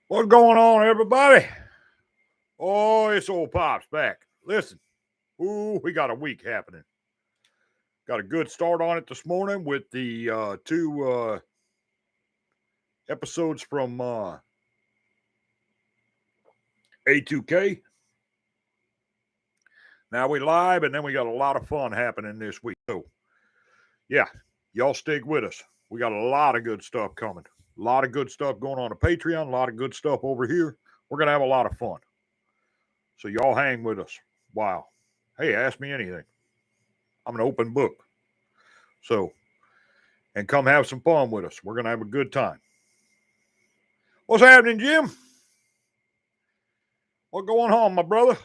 What's going on, everybody? Oh, it's old Pops back. Listen, we got a week happening. Got a good start on it this morning with the two episodes from A2K. Now we live, and then we got a lot of fun happening this week. So, yeah, y'all stick with us. We got a lot of good stuff coming. A lot of good stuff going on Patreon. A lot of good stuff over here. We're gonna have a lot of fun. So y'all hang with us. Wow. Hey, ask me anything. I'm an open book. So, and come have some fun with us. We're going to have a good time. What's happening, Jim? What's going on, my brother?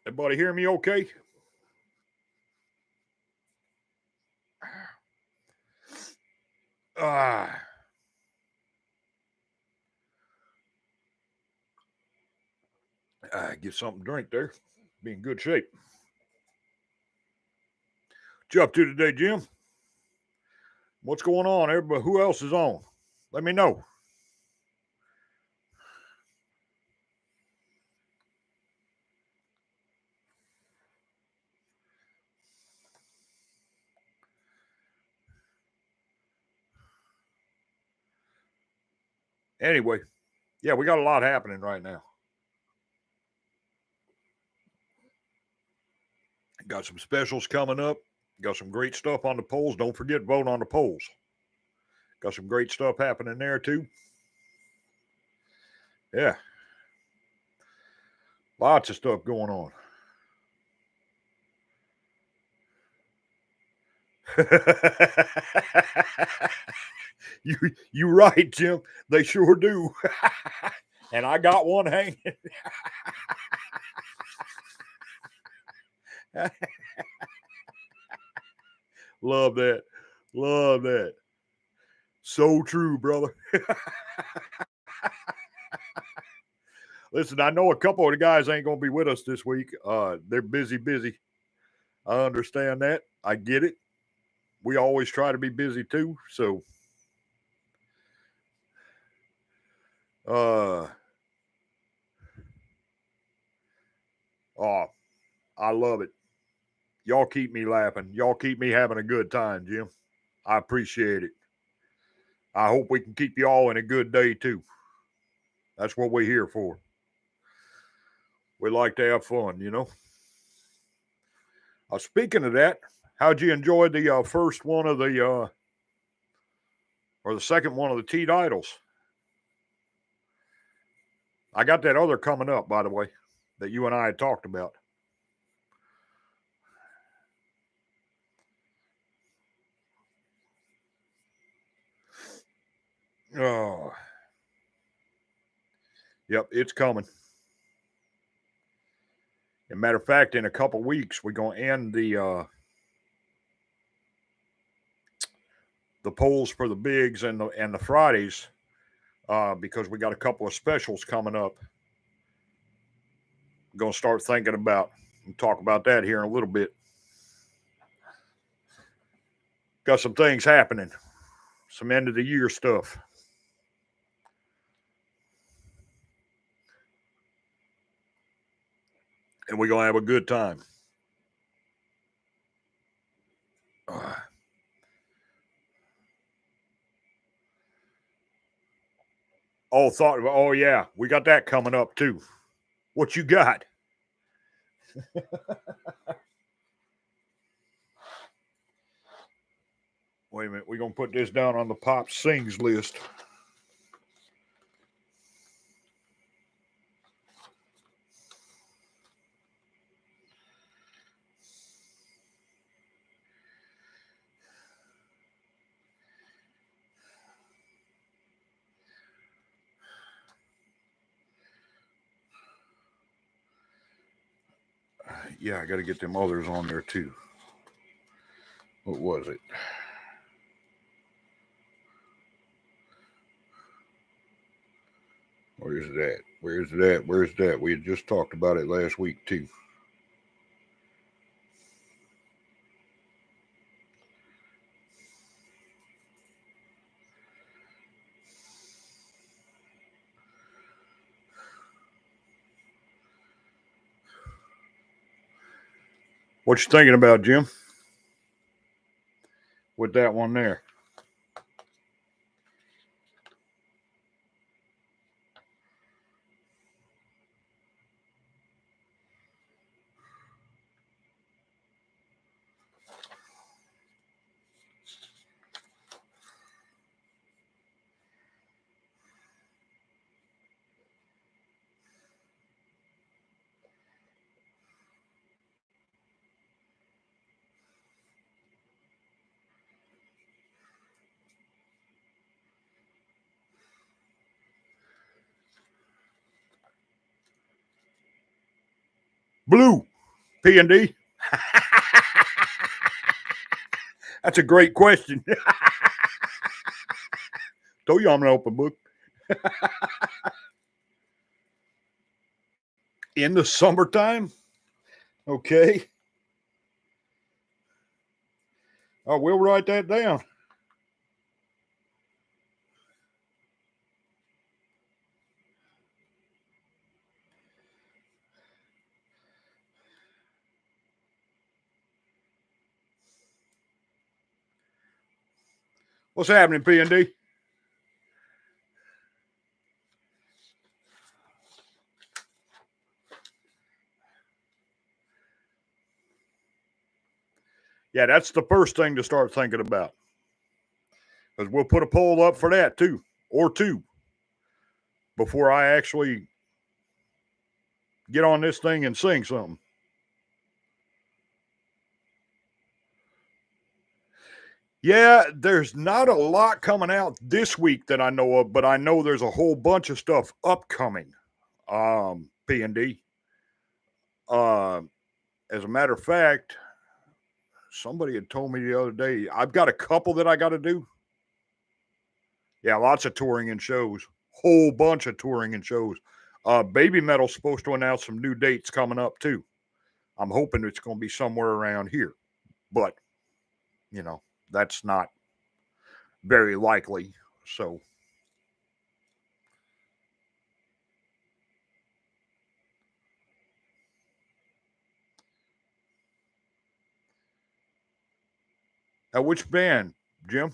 Everybody hear me okay? Get something to drink there. Be in good shape. What you up to today, Jim? What's going on, everybody? Who else is on? Let me know. Anyway, yeah, we got a lot happening right now. Got some specials coming up. Got some great stuff on the polls. Don't forget, vote on the polls. Got some great stuff happening there, too. Yeah. Lots of stuff going on. you right, Jim. They sure do. And I got one hanging. Love that. Love that. So true, brother. Listen, I know a couple of the guys ain't going to be with us this week. They're busy. I understand that. I get it. We always try to be busy too. So, oh, I love it. Y'all keep me laughing. Y'all keep me having a good time, Jim. I appreciate it. I hope we can keep y'all in a good day too. That's what we're here for. We like to have fun, you know. Speaking of that, how'd you enjoy the first one of the, or the second one of the Teed Idols? I got that other coming up, by the way, that you and I had talked about. Oh, yep, it's coming. As a matter of fact, in a couple weeks, we're going to end the polls for the bigs and the Fridays because we got a couple of specials coming up. I'm going to start thinking about and talk about that here in a little bit. Got some things happening, some end of the year stuff. And we're going to have a good time. Oh yeah, we got that coming up too. What you got? Wait a minute, we're going to put this down on the Pop Sings list. Yeah, I got to get them others on there too. What was it? Where's that? We had just talked about it last week too. What you thinking about, Jim? With that one there. Blue, P&D. That's a great question. Told you I'm an open book. In the summertime? Okay. Oh, we'll write that down. What's happening, P&D? Yeah, that's the first thing to start thinking about. Because we'll put a poll up for that too, or two, before I actually get on this thing and sing something. Yeah, there's not a lot coming out this week that I know of, but I know there's a whole bunch of stuff upcoming. P&D. As a matter of fact, somebody had told me the other day, I've got a couple that I got to do. Yeah, lots of touring and shows. Whole bunch of touring and shows. Baby Metal's supposed to announce some new dates coming up too. I'm hoping it's going to be somewhere around here, but you know, that's not very likely. So now which band, Jim?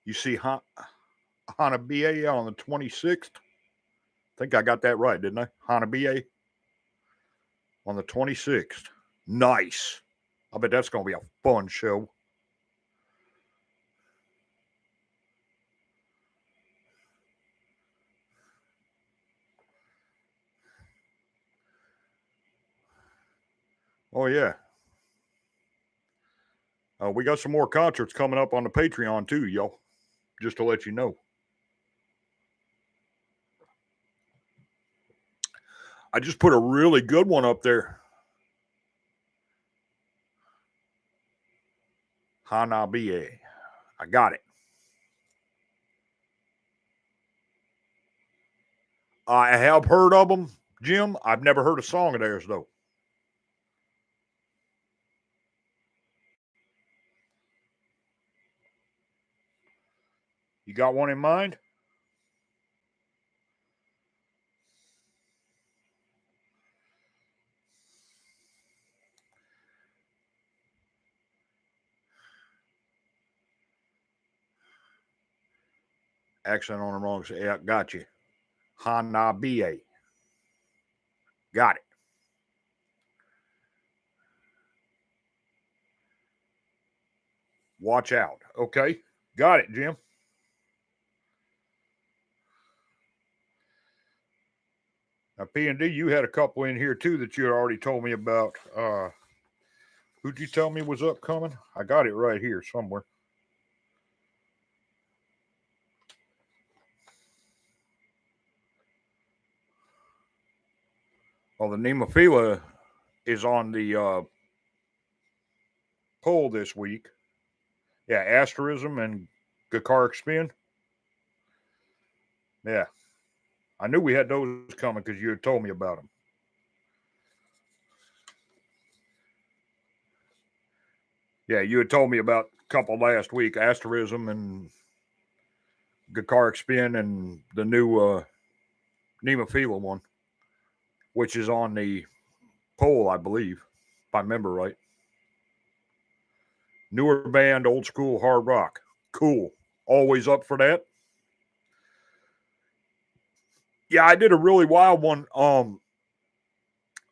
You see Hanabiya on the 26th? I think I got that right, didn't I? Hanabiya on the 26th. Nice. I bet that's going to be a fun show. Oh, yeah. We got some more concerts coming up on the Patreon too, y'all. Just to let you know. I just put a really good one up there. Hanabiya. I got it. I have heard of them, Jim. I've never heard a song of theirs, though. You got one in mind? Accent on the wrong side. Yeah, got you. Hanabiya. Got it. Watch out. Okay. Got it, Jim. Now, P&D, you had a couple in here too that you had already told me about. Who'd you tell me was upcoming? I got it right here somewhere. Well, the Nemophila is on the poll this week. Yeah, Asterism and Gakaric Spin. Yeah. I knew we had those coming because you had told me about them. Yeah, you had told me about a couple last week, Asterism and Gakaric Spin and the new Nemophila one. which is on the poll, I believe, if I remember right. Newer band, old school hard rock. Cool. Always up for that. Yeah, I did a really wild one on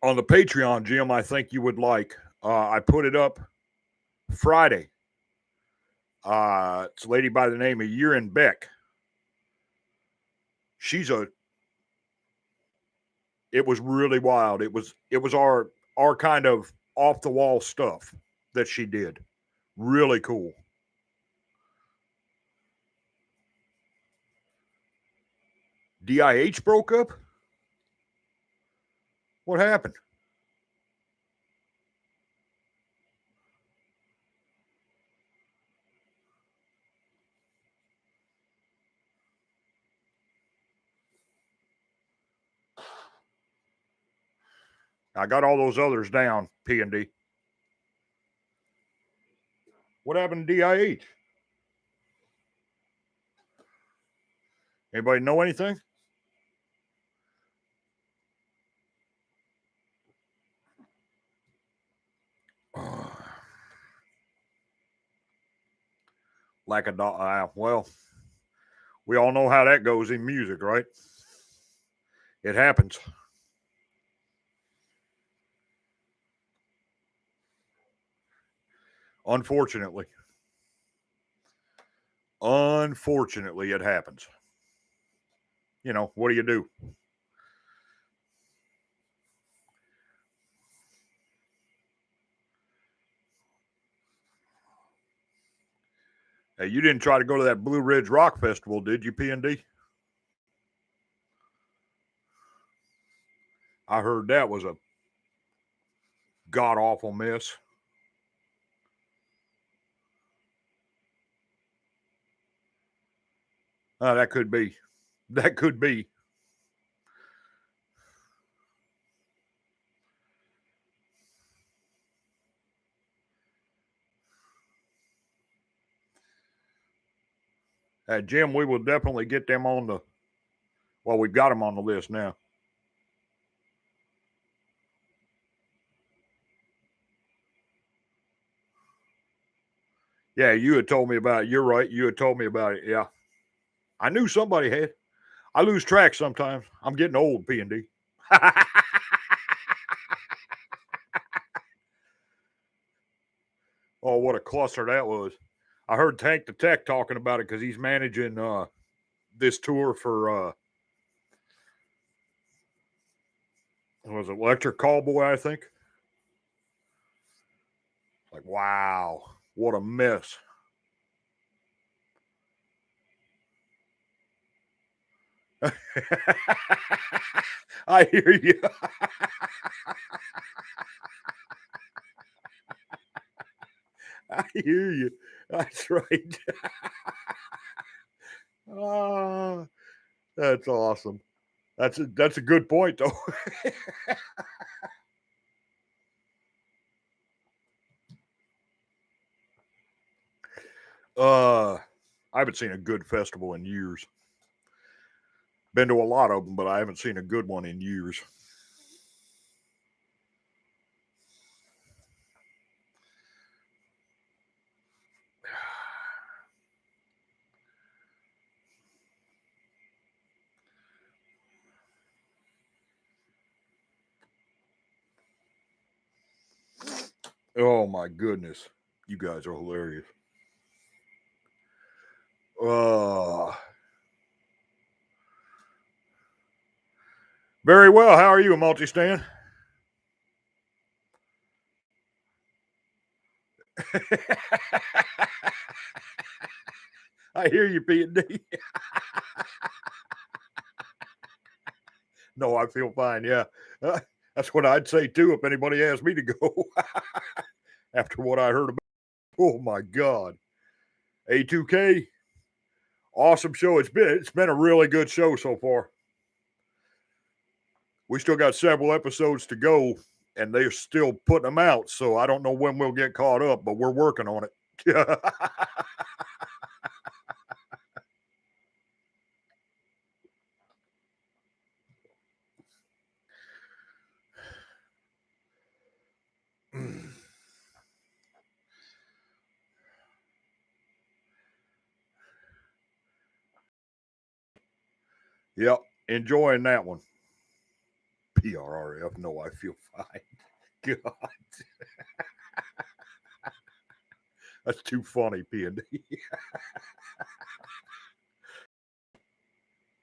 the Patreon, Jim. I think you would like. I put it up Friday. It's a lady by the name of Yerin Beck. It was really wild. It was our kind of off the wall stuff that she did. Really cool. DIH broke up? What happened? I got all those others down, P&D. What happened to DIH? Anybody know anything? Like a dog. Well, we all know how that goes in music, right? It happens. Unfortunately. Unfortunately, it happens. You know, what do you do? Hey, you didn't try to go to that Blue Ridge Rock Festival, did you, P&D? I heard that was a god-awful mess. That could be. That could be. Jim, we will definitely get them on the. Well, we've got them on the list now. Yeah, you had told me about it. You're right. You had told me about it. Yeah. I knew somebody had. I lose track sometimes. I'm getting old, P&D. Oh, what a cluster that was. I heard Tank the Tech talking about it because he's managing this tour for was it Electric Callboy, I think. Like, wow, what a mess. I hear you. I hear you. That's right. Oh, that's awesome. That's a good point, though. I haven't seen a good festival in years. Been to a lot of them, but I haven't seen a good one in years. Oh my goodness. You guys are hilarious. Very well. How are you, Multi-Stan? I hear you, P&D. No, I feel fine. Yeah. That's what I'd say too if anybody asked me to go after what I heard about. Oh my God. A2K. Awesome show. It's been a really good show so far. We still got several episodes to go, and they're still putting them out. So I don't know when we'll get caught up, but we're working on it. Yep, enjoying that one. PRRF, no, I feel fine. God. That's too funny, P&D.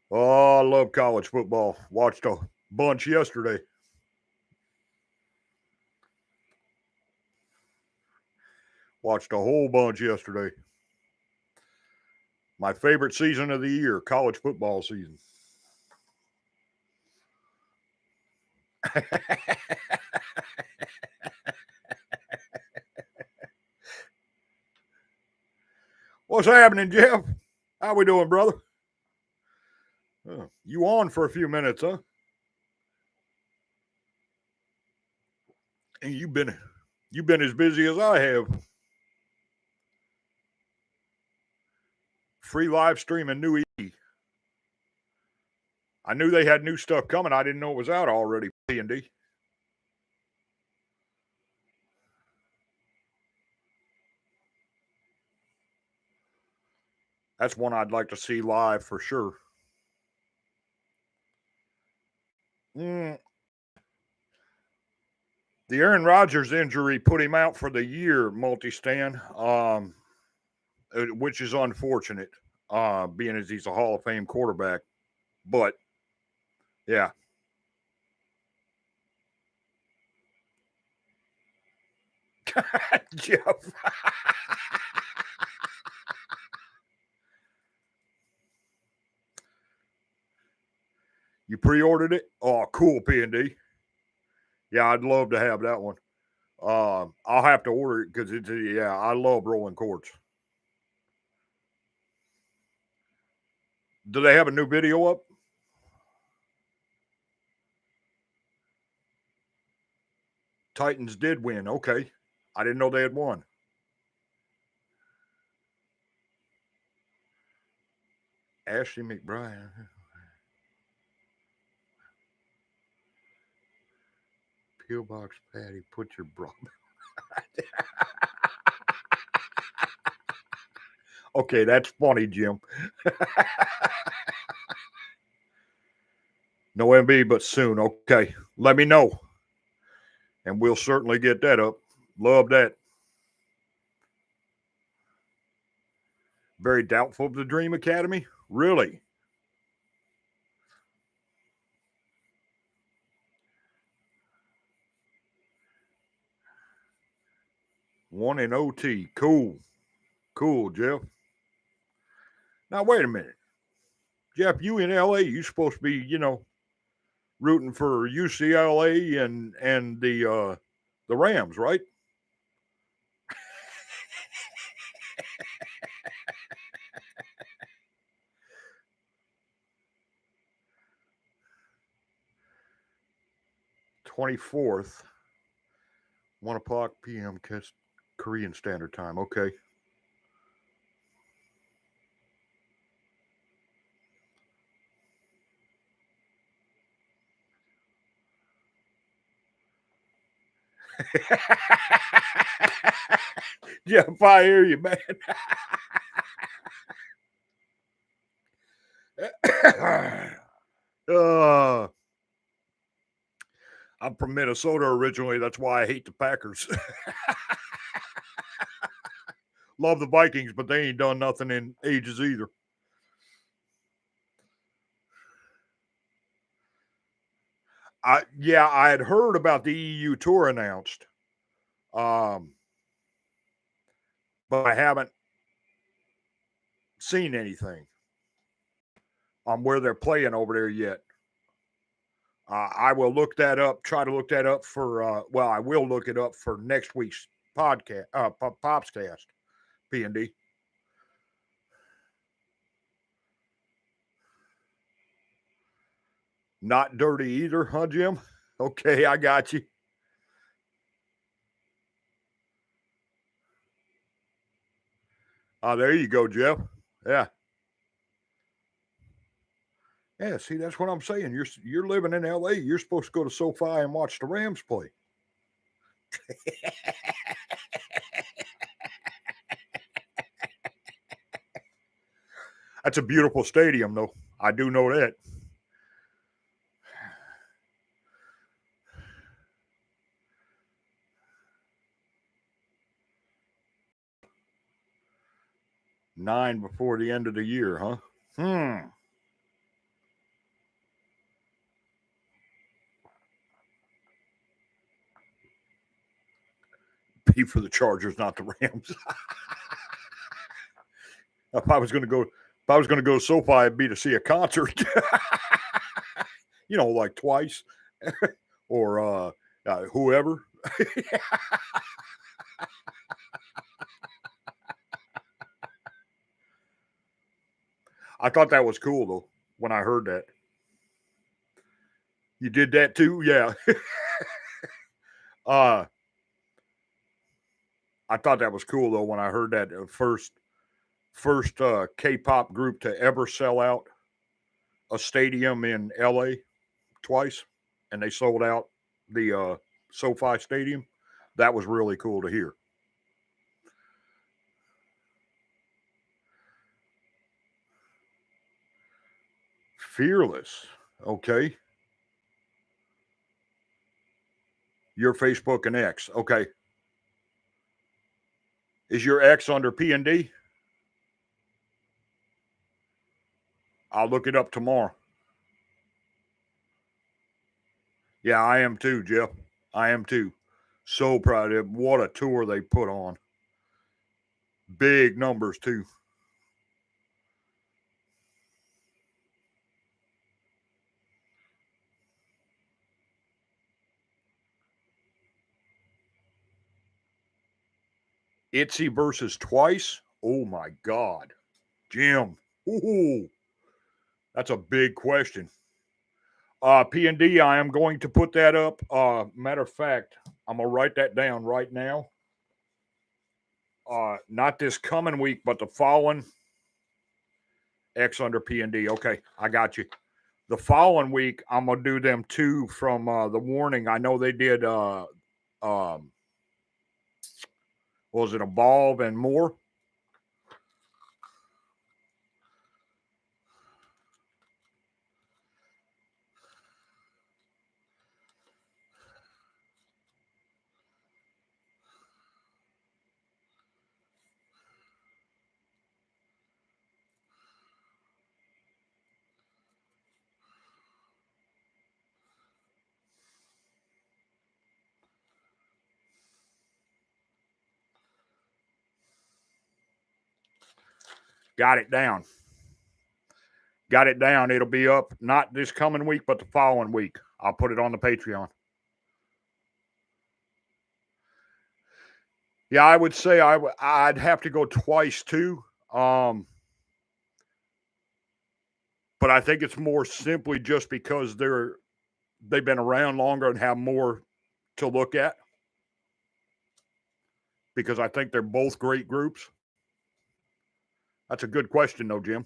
Oh, I love college football. Watched a bunch yesterday. Watched a whole bunch yesterday. My favorite season of the year, college football season. What's happening, Jeff? How we doing, brother? You on for a few minutes, huh? And you've been as busy as I have. Free live streaming new E. I knew they had new stuff coming. I didn't know it was out already. P&D. That's one I'd like to see live for sure. The Aaron Rodgers injury put him out for the year, Multi-Stan, which is unfortunate, being as he's a Hall of Fame quarterback. But, yeah. Jeff. You pre-ordered it? Oh, cool, P&D. Yeah, I'd love to have that one. I'll have to order it because I love rolling courts. Do they have a new video up? Titans did win. Okay. I didn't know they had won. Ashley McBride. Pillbox Patty, put your bra. Okay, that's funny, Jim. No MB, but soon. Okay, let me know. And we'll certainly get that up. Love that. Very doubtful of the Dream Academy? Really? One in OT. Cool. Cool, Jeff. Now, wait a minute. Jeff, you in LA, you supposed to be, rooting for UCLA and the Rams, right? $24th, 1:00 p.m. Korean Standard Time. Okay. Jeff, I hear you, man. I'm from Minnesota originally. That's why I hate the Packers. Love the Vikings, but they ain't done nothing in ages either. I had heard about the EU tour announced, but I haven't seen anything on where they're playing over there yet. I will look that up. Try to look that up for. I will look it up for next week's podcast, Popscast, P&D. Not dirty either, huh, Jim? Okay, I got you. There you go, Jeff. Yeah. Yeah, see, that's what I'm saying. You're living in LA. You're supposed to go to SoFi and watch the Rams play. That's a beautiful stadium, though. I do know that. 9 before the end of the year, huh? Be for the Chargers, not the Rams. If I was going to go SoFi, it'd be to see a concert. Like Twice or whoever. I thought that was cool though when I heard that. You did that too, yeah. I thought that was cool though when I heard that first K-pop group to ever sell out a stadium in LA twice, and they sold out the SoFi Stadium. That was really cool to hear. Fearless, okay. Your Facebook and X, okay. Is your X under P&D? I'll look it up tomorrow. Yeah, I am too, Jeff. I am too. So proud of them. What a tour they put on. Big numbers too. Itzy versus Twice. Oh my God, Jim. Ooh, that's a big question. P&D, I am going to put that up. Matter of fact, I'm gonna write that down right now. Not this coming week, but the following. X under P&D. Okay, I got you. The following week, I'm gonna do them two from the warning. I know they did. Was it Evolve and more? Got it down. Got it down. It'll be up not this coming week, but the following week. I'll put it on the Patreon. Yeah, I would say I'd have to go Twice too. But I think it's more simply just because they've been around longer and have more to look at. Because I think they're both great groups. That's a good question, though, Jim.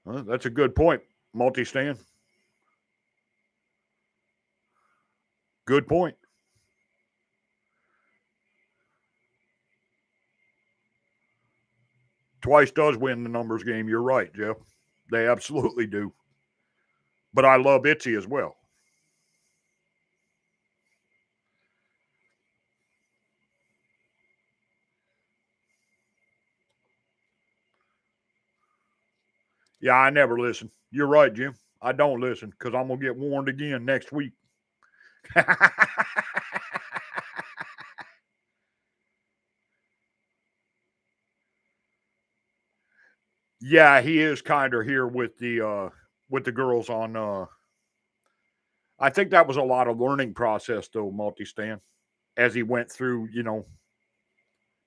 That's a good point, Multi-Stand. Good point. Twice does win the numbers game. You're right, Jeff. They absolutely do. But I love Itzy as well. Yeah, I never listen. You're right, Jim. I don't listen because I'm going to get warned again next week. Yeah, he is kind of here with the girls on. I think that was a lot of learning process though, Multi-Stand, as he went through,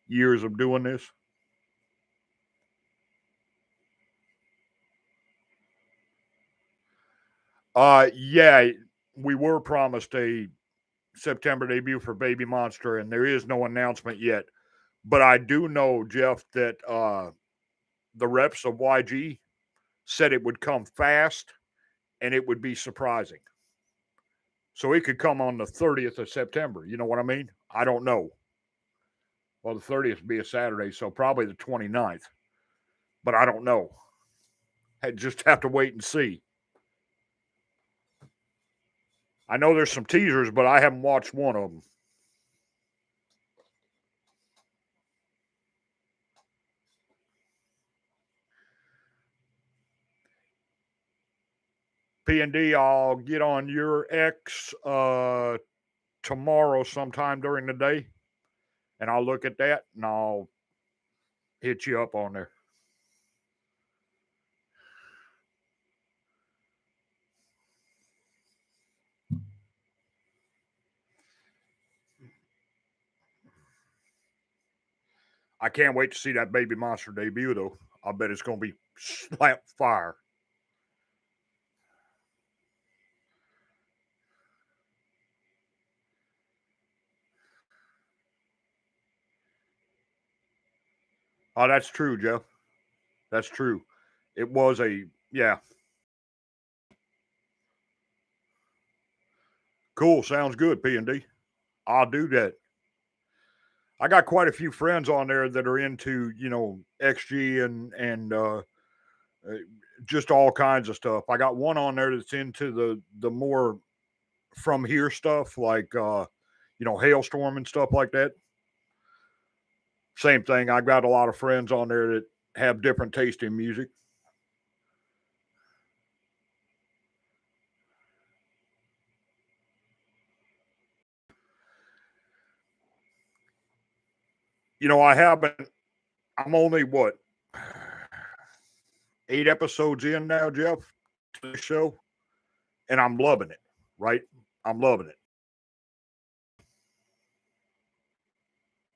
years of doing this. Yeah, we were promised a September debut for Baby Monster, and there is no announcement yet. But I do know, Jeff, that the reps of YG said it would come fast and it would be surprising. So it could come on the 30th of September. You know what I mean? I don't know. Well, the 30th would be a Saturday, so probably the 29th. But I don't know. I just have to wait and see. I know there's some teasers, but I haven't watched one of them. P&D, I'll get on your X tomorrow sometime during the day, and I'll look at that, and I'll hit you up on there. I can't wait to see that Baby Monster debut, though. I bet it's going to be slap fire. Oh, that's true, Jeff. That's true. It was yeah. Cool. Sounds good, P&D. I'll do that. I got quite a few friends on there that are into, XG and just all kinds of stuff. I got one on there that's into the more from here stuff, like Hailstorm and stuff like that. Same thing. I've got a lot of friends on there that have different taste in music. I haven't. I'm only what 8 episodes in now, Jeff, to the show, and I'm loving it. Right, I'm loving it.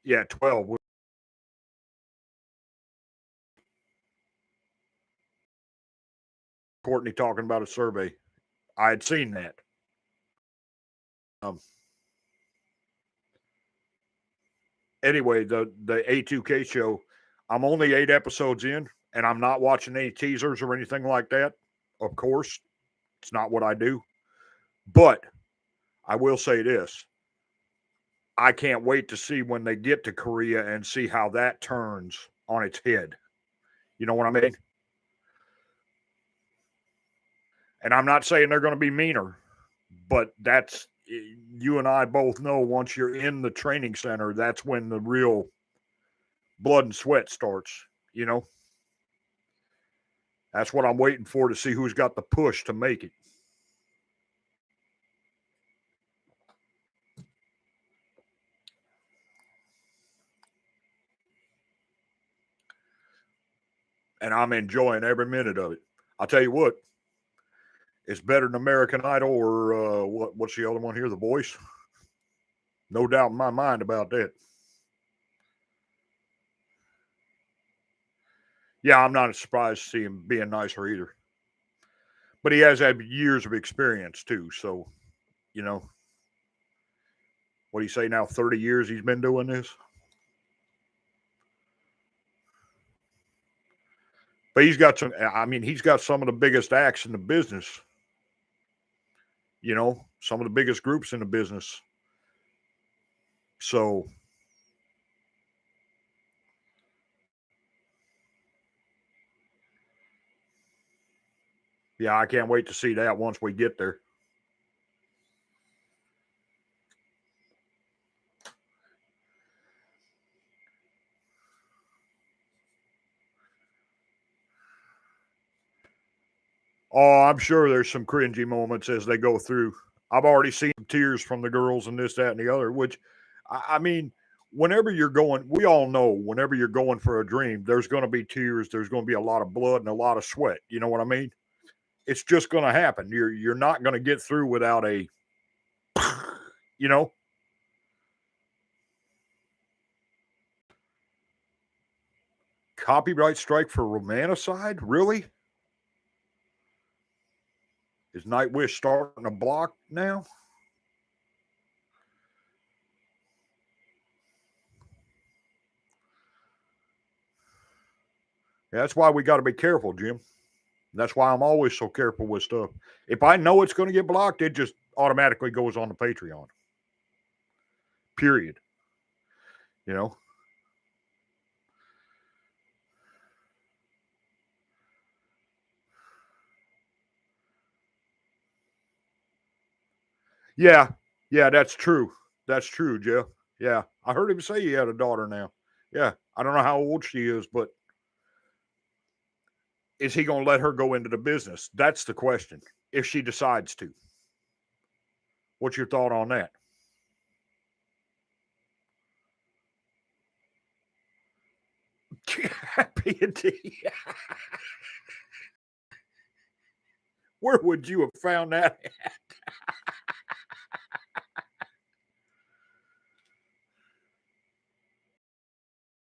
Yeah, 12. Courtney talking about a survey. I had seen that. Um, anyway, the A2K show, I'm only 8 episodes in, and I'm not watching any teasers or anything like that. Of course, it's not what I do. But I will say this. I can't wait to see when they get to Korea and see how that turns on its head. You know what I mean? And I'm not saying they're going to be meaner, but that's you and I both know once you're in the training center, that's when the real blood and sweat starts, you know? That's what I'm waiting for to see who's got the push to make it. And I'm enjoying every minute of it. I'll tell you what, it's better than American Idol or what's the other one here? The Voice. No doubt in my mind about that. Yeah, I'm not surprised to see him being nicer either. But he has had years of experience too. So, you know, what do you say now? 30 years he's been doing this. But he's got some of the biggest acts in the business. Some of the biggest groups in the business. So, yeah, I can't wait to see that once we get there. Oh, I'm sure there's some cringy moments as they go through. I've already seen tears from the girls and this, that, and the other, which, I mean, whenever you're going, we all know whenever you're going for a dream, there's going to be tears, there's going to be a lot of blood and a lot of sweat. You know what I mean? It's just going to happen. You're not going to get through without a, you know, copyright strike for romanticide. Really? Is Nightwish starting a block now? Yeah, that's why we got to be careful, Jim. That's why I'm always so careful with stuff. If I know it's going to get blocked, it just automatically goes on the Patreon. Period. You know? Yeah. Yeah, that's true. That's true, Jeff. Yeah. I heard him say he had a daughter now. Yeah. I don't know how old she is, but is he going to let her go into the business? That's the question. if she decides to. What's your thought on that? P&D. Where would you have found that at?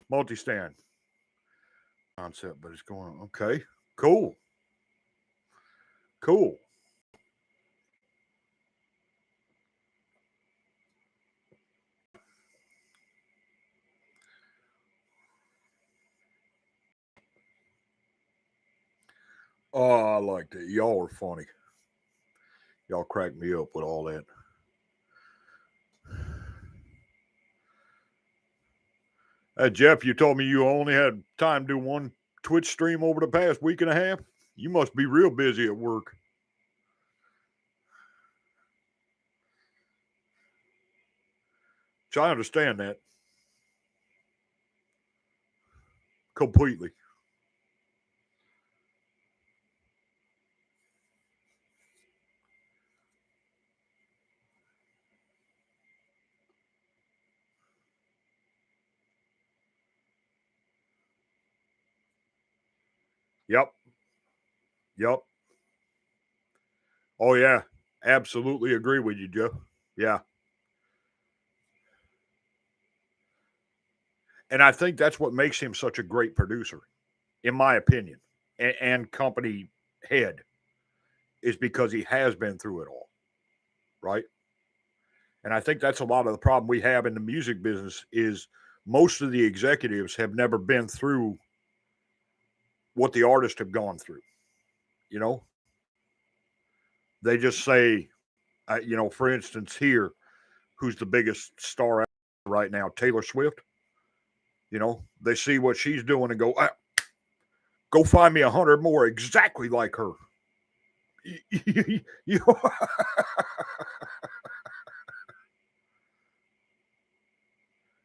Multi-stand concept, but it's going okay. Cool. Cool. Oh, I like that. Y'all are funny. Y'all crack me up with all that. Jeff, you told me you only had time to do one Twitch stream over the past week and a half. You must be real busy at work. So I understand that completely. Yep. Yep. Oh, yeah. Absolutely agree with you, Jeff. Yeah. And I think that's what makes him such a great producer, in my opinion, and company head, is because he has been through it all, right? And I think that's a lot of the problem we have in the music business is most of the executives have never been through what the artists have gone through. You know, they just say, for instance, here, who's the biggest star right now, Taylor Swift. They see what she's doing and go, go find me 100 more exactly like her.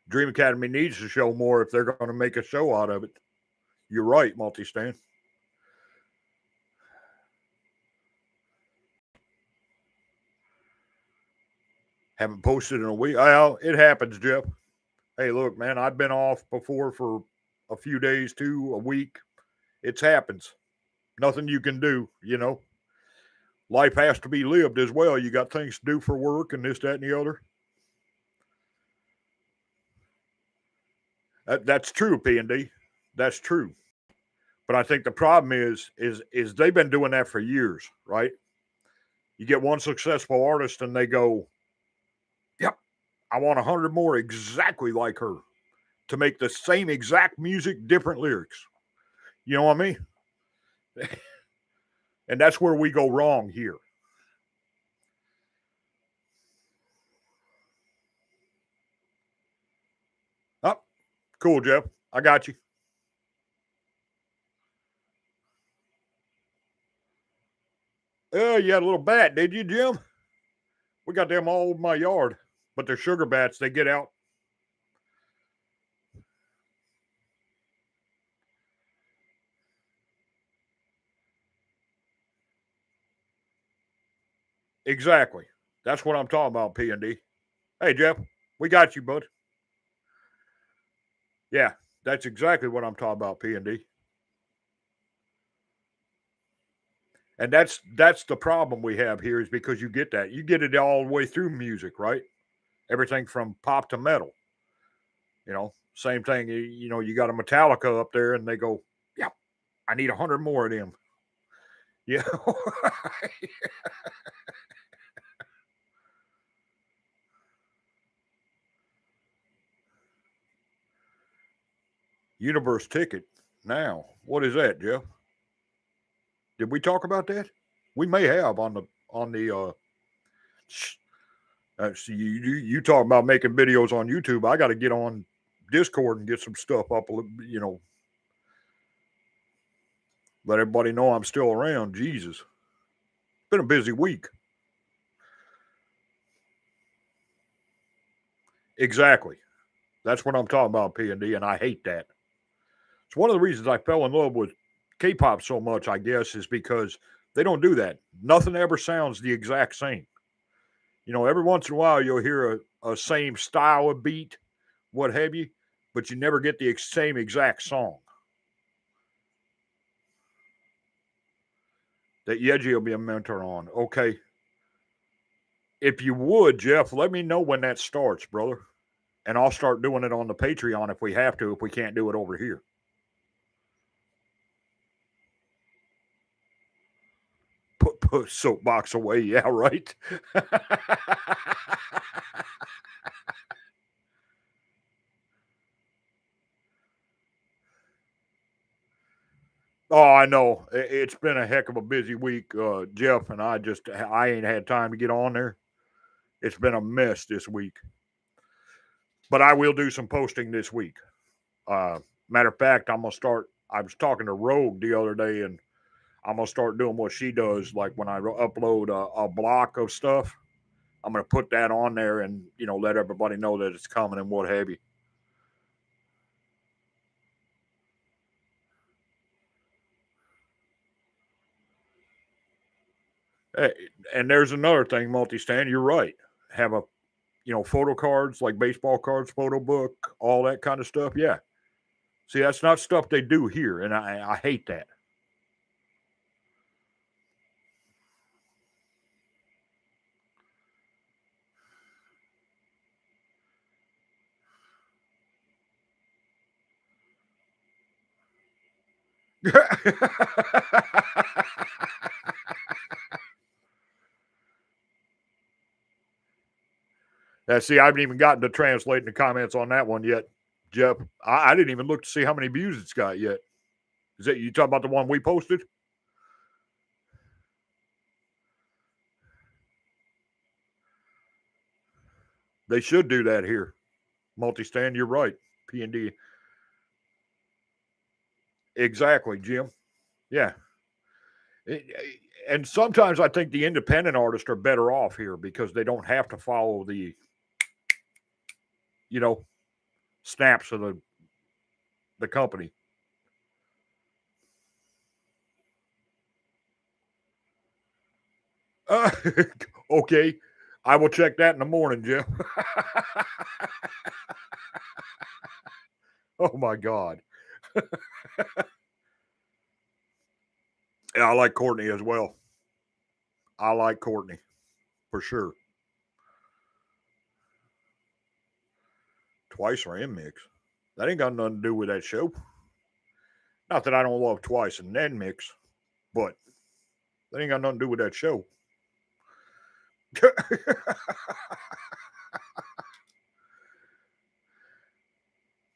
Dream Academy needs to show more if they're going to make a show out of it. You're right, Multi-Stand. Haven't posted in a week. Well, it happens, Jeff. Hey, look, man, I've been off before for a few days too, a week. It happens. Nothing you can do, Life has to be lived as well. You got things to do for work and this, that, and the other. That's true, P&D. That's true. But I think the problem is they've been doing that for years, right? You get one successful artist and they go, yep, I want 100 more exactly like her to make the same exact music, different lyrics. You know what I mean? And that's where we go wrong here. Oh, cool, Jeff. I got you. You had a little bat, did you, Jim? We got them all over my yard, but they're sugar bats. They get out. Exactly. That's what I'm talking about, P&D. Hey, Jeff, we got you, bud. Yeah, that's exactly what I'm talking about, P&D. And that's the problem we have here is because you get that. You get it all the way through music, right? Everything from pop to metal. Same thing. You got a Metallica up there and they go, yep, I need 100 more of them. Yeah. Universe ticket. Now, what is that, Jeff? Did we talk about that? We may have on the see, you talk about making videos on YouTube. I got to get on Discord and get some stuff up. Let everybody know I'm still around. Jesus, it's been a busy week. Exactly. That's what I'm talking about, P&D, and I hate that. It's one of the reasons I fell in love with K-pop so much, I guess, is because They don't do that. Nothing ever sounds the exact same. You know, every once in a while you'll hear a same style of beat, what have you, but you never get the same exact song. That Yedgy will be a mentor on. Okay. If you would, Jeff, let me know when that starts, brother. And I'll start doing it on the Patreon if we have to, if we can't do it over here. Put soapbox away. Yeah, right. Oh, I know. It's been a heck of a busy week, Jeff, and I ain't had time to get on there. It's been a mess this week. But I will do some posting this week. Matter of fact, I'm going to start. I was talking to Rogue the other day, and I'm going to start doing what she does. Like when I upload a block of stuff, I'm going to put that on there and, let everybody know that it's coming and what have you. And there's another thing, multi-stand. You're right. Have a, photo cards like baseball cards, photo book, all that kind of stuff. Yeah. See, that's not stuff they do here, and I hate that. Yeah, see, I haven't even gotten to translating the comments on that one yet, Jeff. I didn't even look to see how many views it's got yet. Is that you talking about the one we posted? They should do that here. Multi-stand, you're right. P&D. Exactly, Jim. Yeah. And sometimes I think the independent artists are better off here because they don't have to follow the, snaps of the company. Okay. I will check that in the morning, Jim. Oh my God. Yeah, I like Courtney as well. I like Courtney for sure. Twice or in mix. That ain't got nothing to do with that show. Not that I don't love Twice and then mix, but that ain't got nothing to do with that show.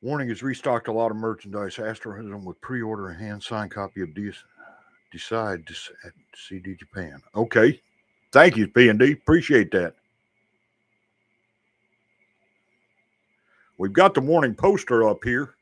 Warning has restocked a lot of merchandise. Asterism with pre-order a hand-signed copy of Decide at CD Japan. Okay. Thank you, P&D. Appreciate that. We've got the warning poster up here.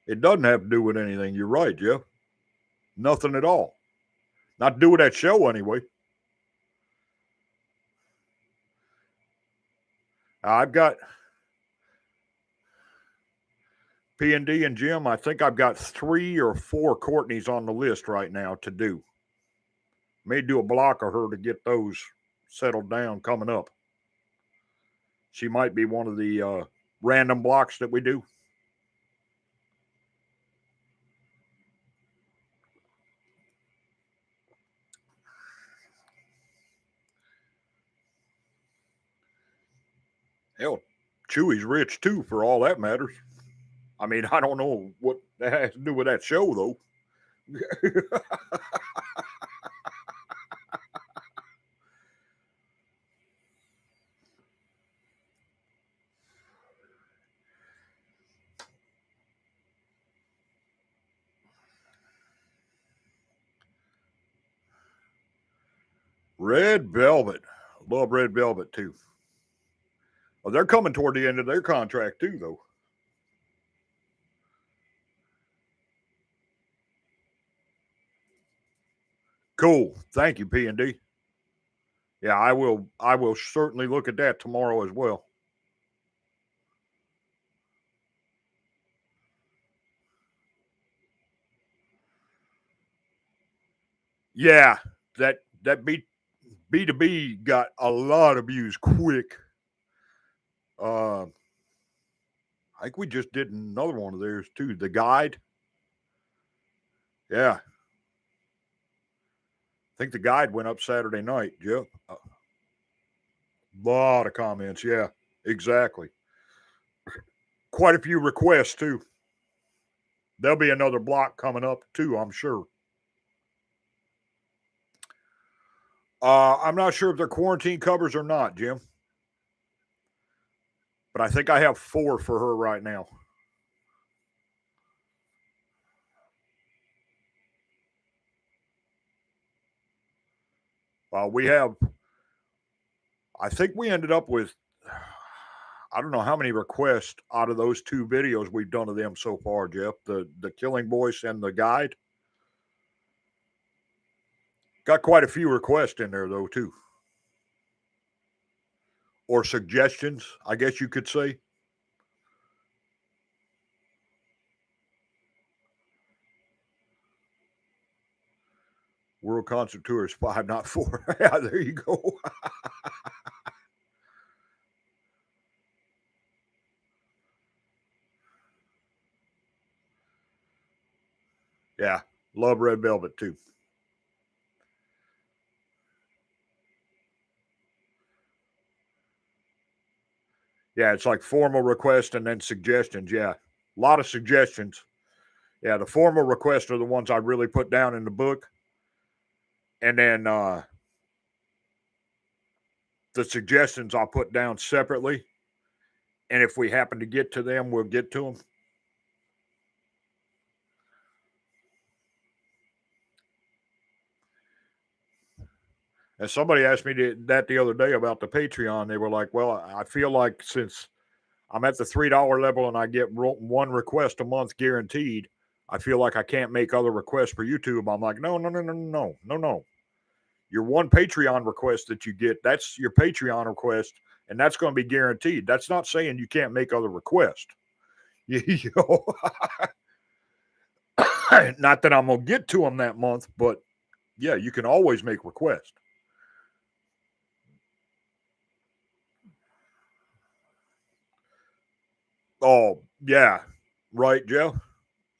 It doesn't have to do with anything. You're right, Jeff. Nothing at all. Not to do with that show, anyway. I've got P&D and Jim. I think I've got 3 or 4 Courtneys on the list right now to do. May do a block of her to get those settled down coming up. She might be one of the random blocks that we do. Hell, Chewy's rich too, for all that matters. I mean, I don't know what that has to do with that show, though. Red Velvet. Love Red Velvet too. Well, they're coming toward the end of their contract too, though. Cool. Thank you, P&D. Yeah, I will certainly look at that tomorrow as well. Yeah, that B2B got a lot of views quick. I think we just did another one of theirs too. The guide. Yeah. I think the guide went up Saturday night, Jeff. A lot of comments. Yeah, exactly. Quite a few requests too. There'll be another block coming up too, I'm sure. I'm not sure if they're quarantine covers or not, Jim. But I think I have 4 for her right now. We have, I think we ended up with, I don't know how many requests out of those 2 videos we've done of them so far, Jeff. The Killing Voice and the guide. Got quite a few requests in there though too. Or suggestions, I guess you could say. World Concert Tour is 5, not 4. Yeah, there you go. Yeah, love Red Velvet too. Yeah, it's like formal request and then suggestions. Yeah, a lot of suggestions. Yeah, the formal requests are the ones I really put down in the book, and then the suggestions I'll put down separately. And if we happen to get to them, we'll get to them. And somebody asked me that the other day about the Patreon. They were like, "Well, I feel like since I'm at the $3 level and I get 1 request a month guaranteed, I feel like I can't make other requests for YouTube." I'm like, "No, no, no, no, no, no, no. Your 1 Patreon request that you get, that's your Patreon request, and that's going to be guaranteed. That's not saying you can't make other requests." You know, not that I'm going to get to them that month, but yeah, you can always make requests. Oh, yeah. Right, Joe?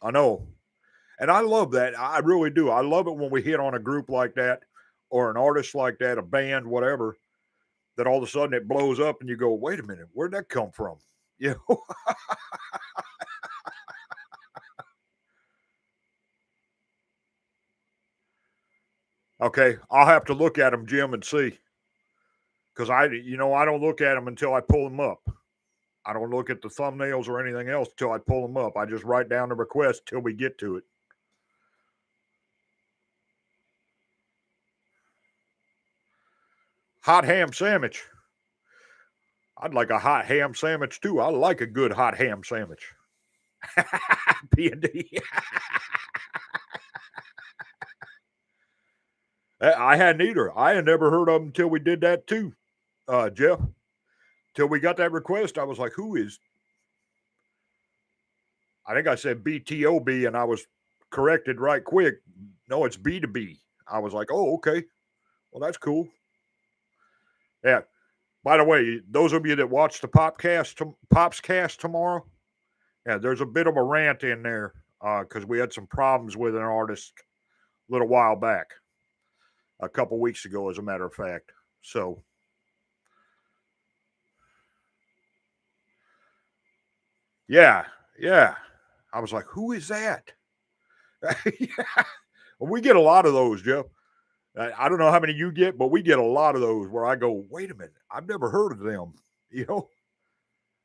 I know. And I love that. I really do. I love it when we hit on a group like that or an artist like that, a band, whatever, that all of a sudden it blows up and you go, wait a minute, where'd that come from? You know? Okay. I'll have to look at them, Jim, and see. Because I don't look at them until I pull them up. I don't look at the thumbnails or anything else until I pull them up. I just write down the request till we get to it. Hot ham sandwich. I'd like a hot ham sandwich too. I like a good hot ham sandwich. P&D. I hadn't either. I had never heard of them until we did that too, Jeff. Till we got that request, I was like, who is? I think I said BTOB and I was corrected right quick. No, it's B2B. I was like, oh, okay. Well, that's cool. Yeah. By the way, those of you that watch the Pops cast tomorrow, yeah, there's a bit of a rant in there because we had some problems with an artist a little while back, a couple weeks ago, as a matter of fact. So, yeah, yeah. I was like, who is that? Yeah. We get a lot of those, Jeff. I don't know how many you get, but we get a lot of those where I go, wait a minute, I've never heard of them. You know,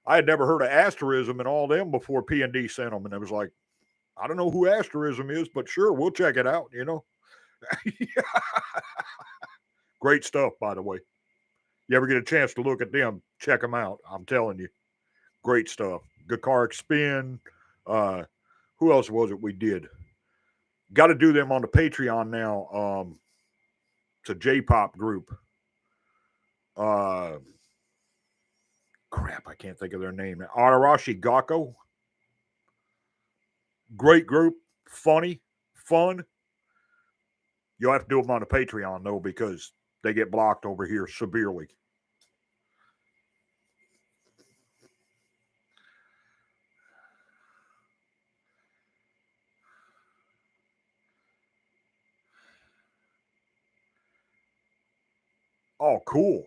I had never heard of Asterism and all them before P&D sent them. And it was like, I don't know who Asterism is, but sure, we'll check it out, you know. Great stuff, by the way. You ever get a chance to look at them, check them out. I'm telling you, great stuff. Guitaric Spin. Uh, who else was it we did? Got to do them on the Patreon now. It's a J-pop group. Crap, I can't think of their name. Arashi Gakko. Great group, funny, fun. You'll have to do them on the Patreon, though, because they get blocked over here severely. Oh, cool.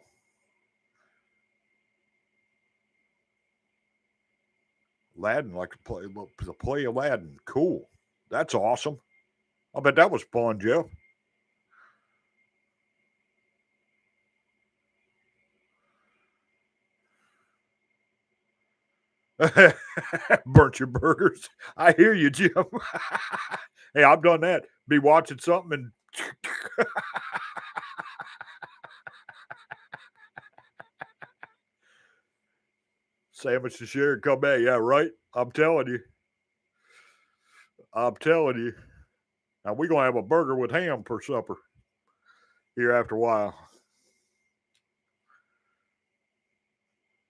Aladdin, like to play Aladdin. Cool. That's awesome. I bet that was fun, Jeff. Burnt your burgers. I hear you, Jim. Hey, I've done that. Be watching something and sandwich to share and come back. Yeah, right. I'm telling you. I'm telling you. Now we're gonna have a burger with ham for supper here after a while.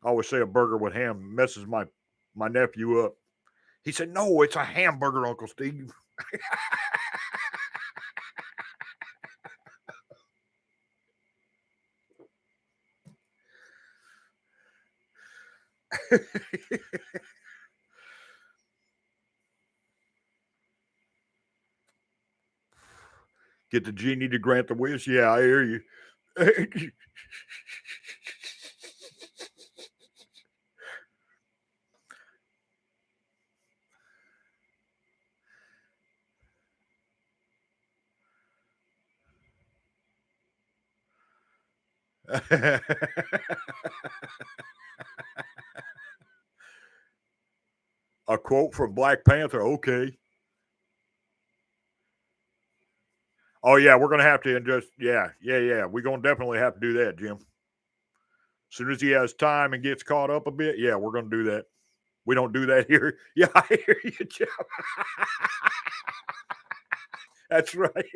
I always say a burger with ham messes my nephew up. He said, "No, it's a hamburger, Uncle Steve." Get the genie to grant the wish. Yeah, I hear you. A quote from Black Panther. Okay. Oh yeah, we're gonna have to just yeah. We're gonna definitely have to do that, Jim. As soon as he has time and gets caught up a bit, yeah, we're gonna do that. We don't do that here. Yeah, I hear you, Jim. That's right.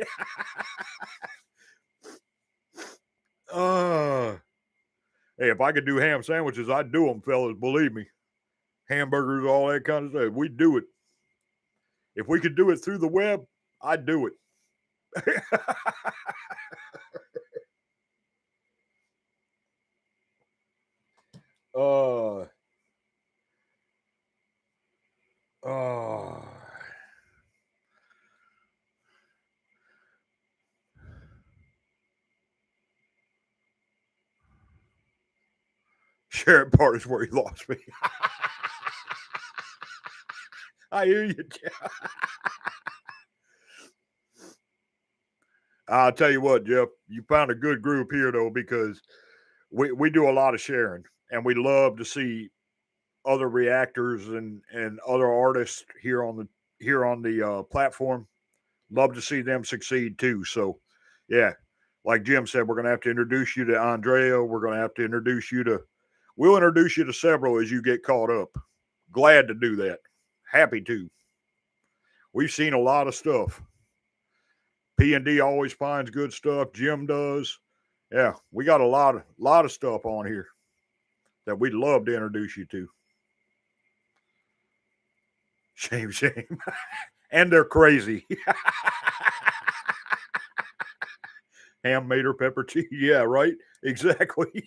Hey, if I could do ham sandwiches, I'd do them, fellas. Believe me. Hamburgers, all that kind of stuff. We'd do it. If we could do it through the web, I'd do it. uh, uh, Sheriff part is where he lost me. I hear you, Jeff. I'll tell you what, Jeff, you found a good group here though, because we do a lot of sharing and we love to see other reactors and other artists here on the platform. Love to see them succeed too. So, yeah, like Jim said, we're going to have to introduce you to Andrea. We're going to have to introduce you to. We'll introduce you to several as you get caught up. Glad to do that. Happy to. We've seen a lot of stuff. P&D always finds good stuff. Jim does. Yeah, we got a lot of stuff on here that we'd love to introduce you to. Shame. And they're crazy. Ham, mater, pepper, cheese. Yeah, right. Exactly.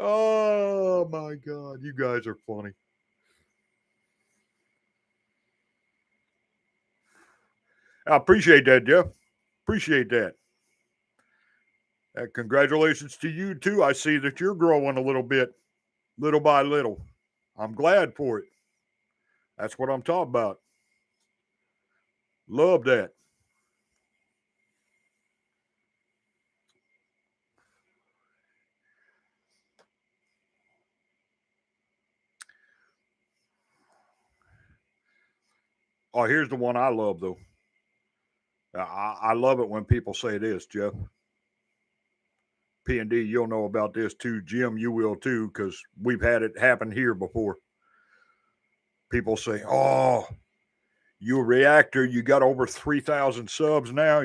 Oh my God, you guys are funny. I appreciate that, Jeff. Appreciate that. Congratulations to you too. I see that you're growing a little bit, little by little. I'm glad for it. That's what I'm talking about. Love that. Oh, here's the one I love though. I love it when people say this, Jeff. P&D, you'll know about this too. Jim, you will too, because we've had it happen here before. People say, "Oh, you a reactor, you got over 3,000 subs now.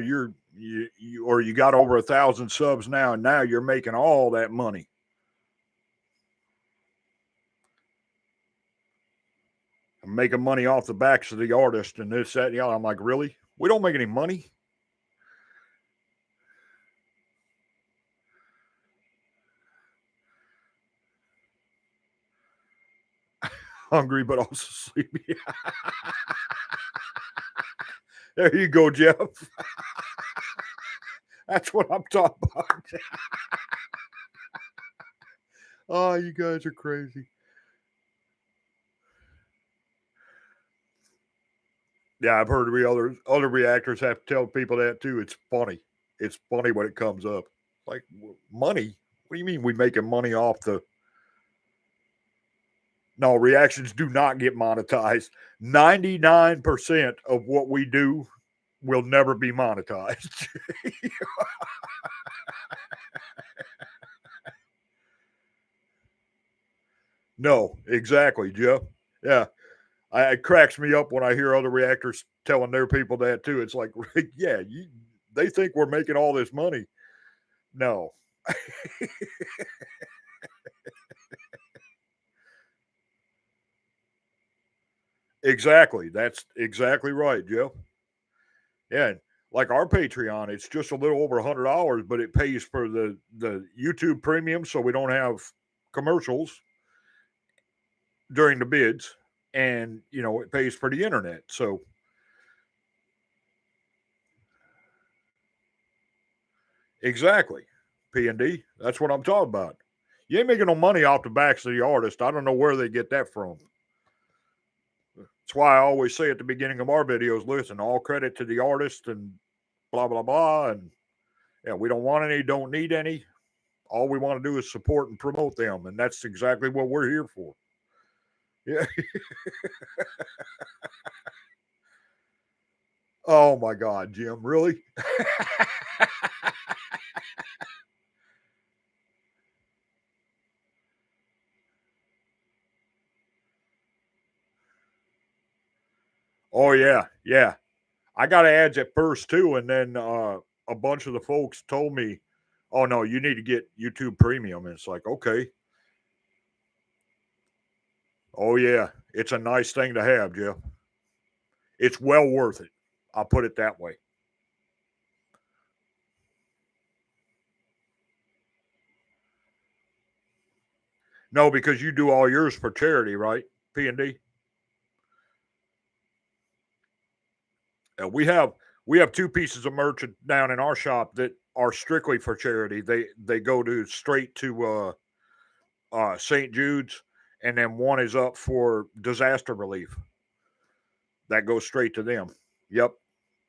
you got over 1,000 subs now, and now you're making all that money. I'm making money off the backs of the artist and this, that, and the other. I'm like, really? We don't make any money? Hungry, but also sleepy. There you go, Jeff. That's what I'm talking about. Oh, you guys are crazy. Yeah, I've heard other reactors have to tell people that too. It's funny. It's funny when it comes up. Like, money? What do you mean we making money off the... No, reactions do not get monetized. 99% of what we do will never be monetized. No, exactly, Jeff. Yeah. It cracks me up when I hear other reactors telling their people that too. It's like, yeah, they think we're making all this money. No. Exactly. That's exactly right, Jeff. Yeah. Like our Patreon, it's just a little over $100, but it pays for the YouTube premium, so we don't have commercials during the bids, and it pays for the internet. So exactly, P&D. That's what I'm talking about. You ain't making no money off the backs of the artist. I don't know where they get that from. That's why I always say at the beginning of our videos, listen, all credit to the artist and blah blah blah, and yeah, we don't want any, don't need any. All we want to do is support and promote them, and that's exactly what we're here for. Yeah. Oh my God, Jim, really? Oh yeah, yeah. I got ads at first too, and then a bunch of the folks told me, "Oh no, you need to get YouTube Premium." And it's like, okay, oh yeah, it's a nice thing to have, Jeff. It's well worth it. I'll put it that way. No, because you do all yours for charity, right? P&D. We have two pieces of merch down in our shop that are strictly for charity. They go to straight to St. Jude's, and then one is up for disaster relief. That goes straight to them. Yep,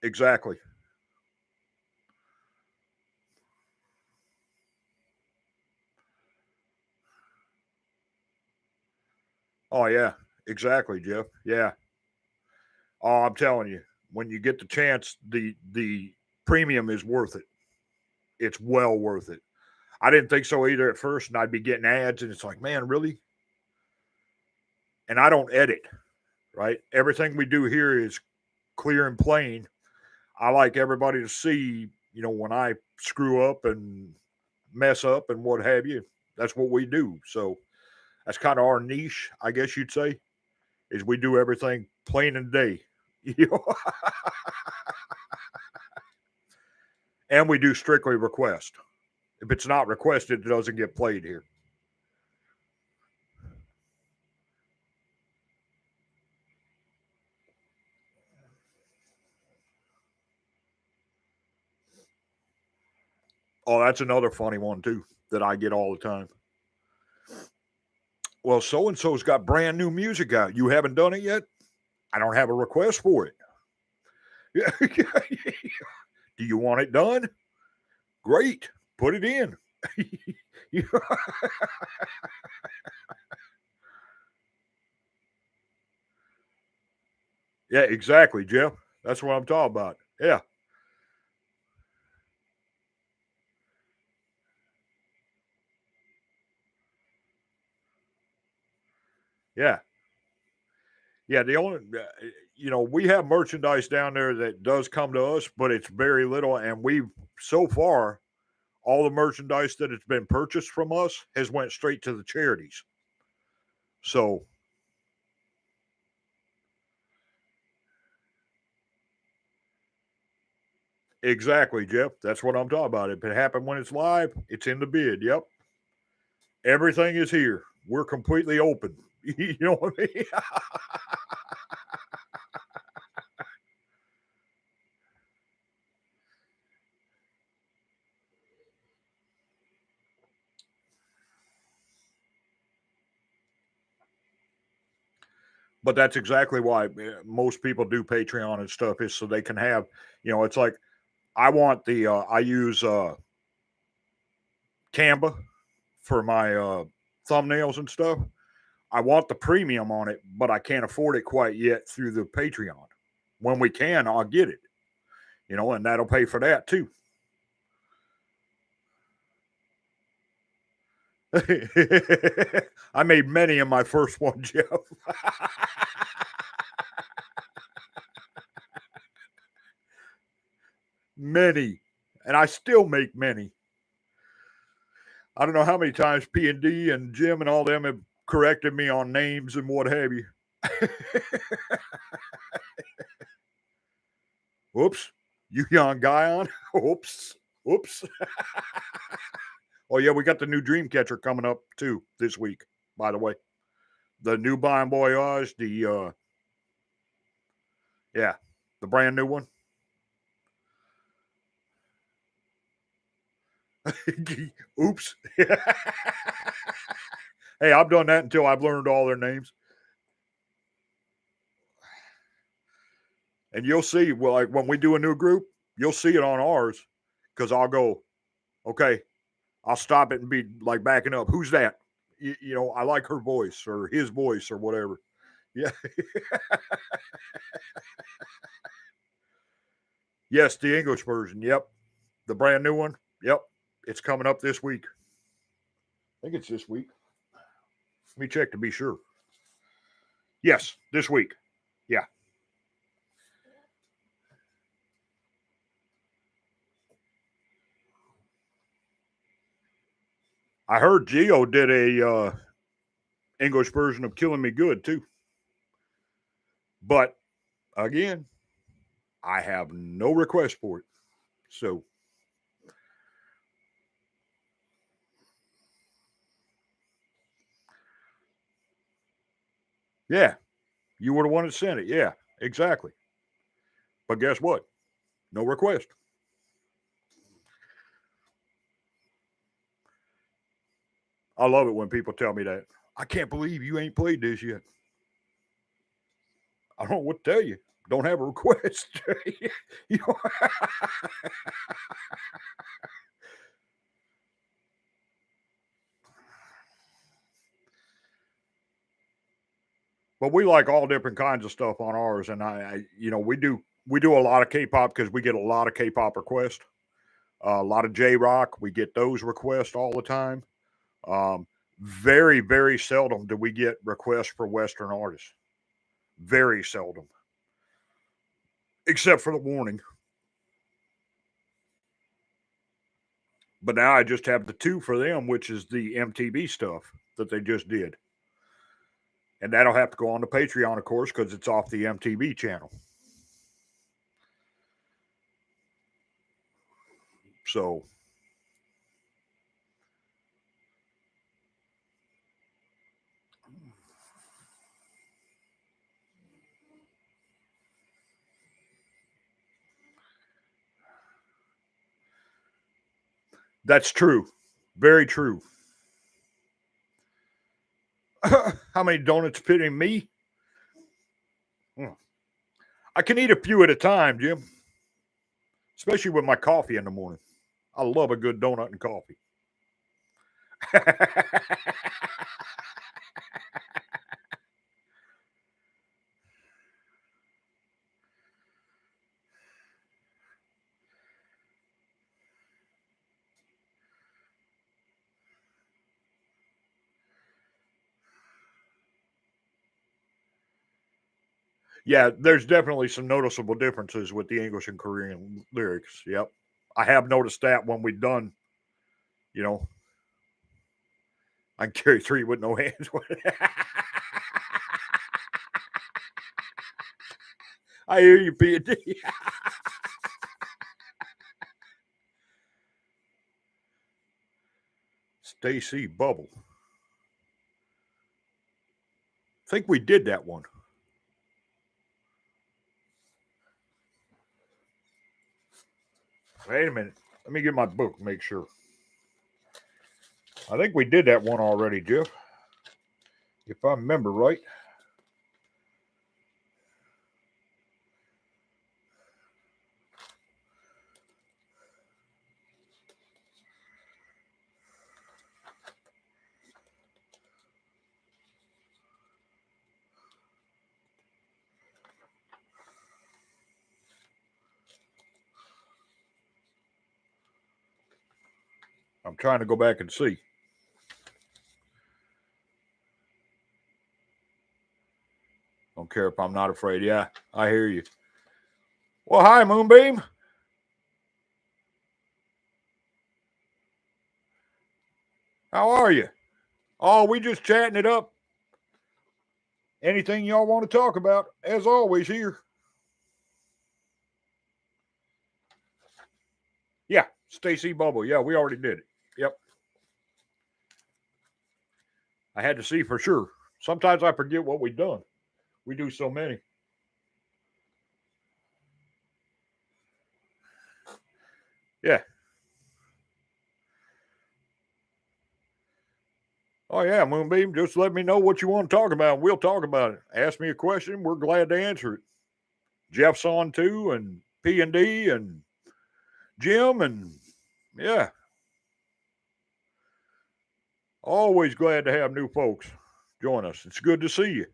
exactly. Oh yeah, exactly, Jeff. Yeah. Oh, I'm telling you, when you get the chance, the premium is worth it. It's well worth it. I didn't think so either at first, and I'd be getting ads, and it's like, man, really? And I don't edit, right? Everything we do here is clear and plain. I like everybody to see, when I screw up and mess up and what have you. That's what we do. So that's kind of our niche, I guess you'd say, is we do everything plain and day. And we do strictly request. If it's not requested, it doesn't get played here. Oh, that's another funny one too that I get all the time. Well, so and so's got brand new music out. You haven't done it yet? I don't have a request for it. Do you want it done? Great. Put it in. Yeah, exactly, Jeff. That's what I'm talking about. Yeah. Yeah. Yeah, the only we have merchandise down there that does come to us, but it's very little, and we've so far all the merchandise that has been purchased from us has went straight to the charities. So exactly, Jeff. That's what I'm talking about. If it happened when it's live, it's in the bid. Yep. Everything is here. We're completely open. You know what I mean? But that's exactly why most people do Patreon and stuff is so they can have, it's like I want I use Canva for my thumbnails and stuff. I want the premium on it, but I can't afford it quite yet through the Patreon. When we can, I'll get it, and that'll pay for that too. I made many in my first one, Jeff. Many. And I still make many. I don't know how many times P&D and Jim and all them have corrected me on names and what have you. Whoops. You young guy on? Oops. Oops. Oh, yeah, we got the new Dreamcatcher coming up too this week, by the way. The new Bon Voyage, yeah, the brand new one. Oops. Hey, I've done that until I've learned all their names. And you'll see, well, like when we do a new group, you'll see it on ours because I'll go, okay, I'll stop it and be like backing up. Who's that? I like her voice or his voice or whatever. Yeah. Yes, the English version. Yep. The brand new one. Yep. It's coming up this week. I think it's this week. Let me check to be sure. Yes, this week. Yeah. I heard Geo did a English version of Killing Me Good too. But again, I have no request for it. So yeah, you were the one that sent it. Yeah, exactly. But guess what? No request. I love it when people tell me that. I can't believe you ain't played this yet. I don't know what to tell you. Don't have a request. you know? But we like all different kinds of stuff on ours, and we do a lot of K-pop because we get a lot of K-pop requests. A lot of J-rock, we get those requests all the time. Um, very, very seldom do we get requests for Western artists. Very seldom, except for the warning. But now I just have the two for them, which is the MTV stuff that they just did. And that'll have to go on the Patreon, of course, because it's off the MTV channel. So that's true. Very true. How many donuts fitting me? I can eat a few at a time, Jim, especially with my coffee in the morning. I love a good donut and coffee. Yeah, there's definitely some noticeable differences with the English and Korean lyrics. Yep. I have noticed that when we've done, you know, I can carry three with no hands. I hear you, P&D. Stacy Bubble. I think we did that one. Wait a minute. Let me get my book, make sure. I think we did that one already, Jeff. If I remember right. I'm trying to go back and see. Don't care if I'm not afraid. Yeah, I hear you. Well, hi, Moonbeam. How are you? Oh, we just chatting it up. Anything y'all want to talk about, as always, here. Yeah, Stacy Bubble. Yeah, we already did it. Yep. I had to see for sure. Sometimes I forget what we've done. We do so many. Yeah. Oh, yeah, Moonbeam. Just let me know what you want to talk about. We'll talk about it. Ask me a question. We're glad to answer it. Jeff's on too, and P&D, and Jim, and yeah. Always glad to have new folks join us. It's good to see you.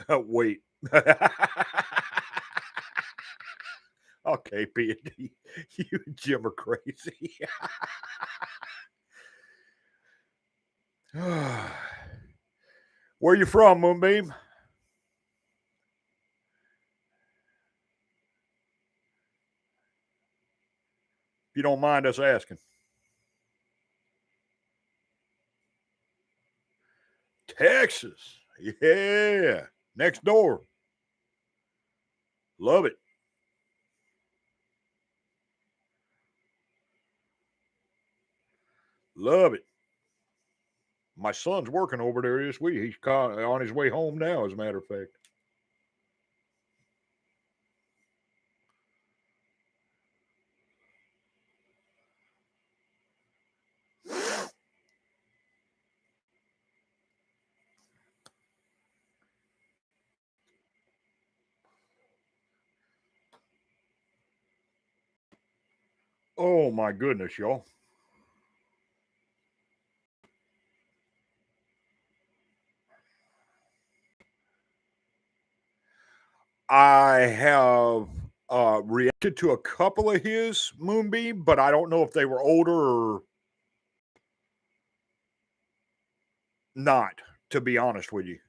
Wait. Okay, P&D. You and Jim are crazy. Where you from, Moonbeam? If you don't mind us asking. Texas. Yeah. Next door. Love it. Love it. My son's working over there this week. He's on his way home now, as a matter of fact. Oh, my goodness, y'all. I have reacted to a couple of his Moonbeam, but I don't know if they were older or not, to be honest with you.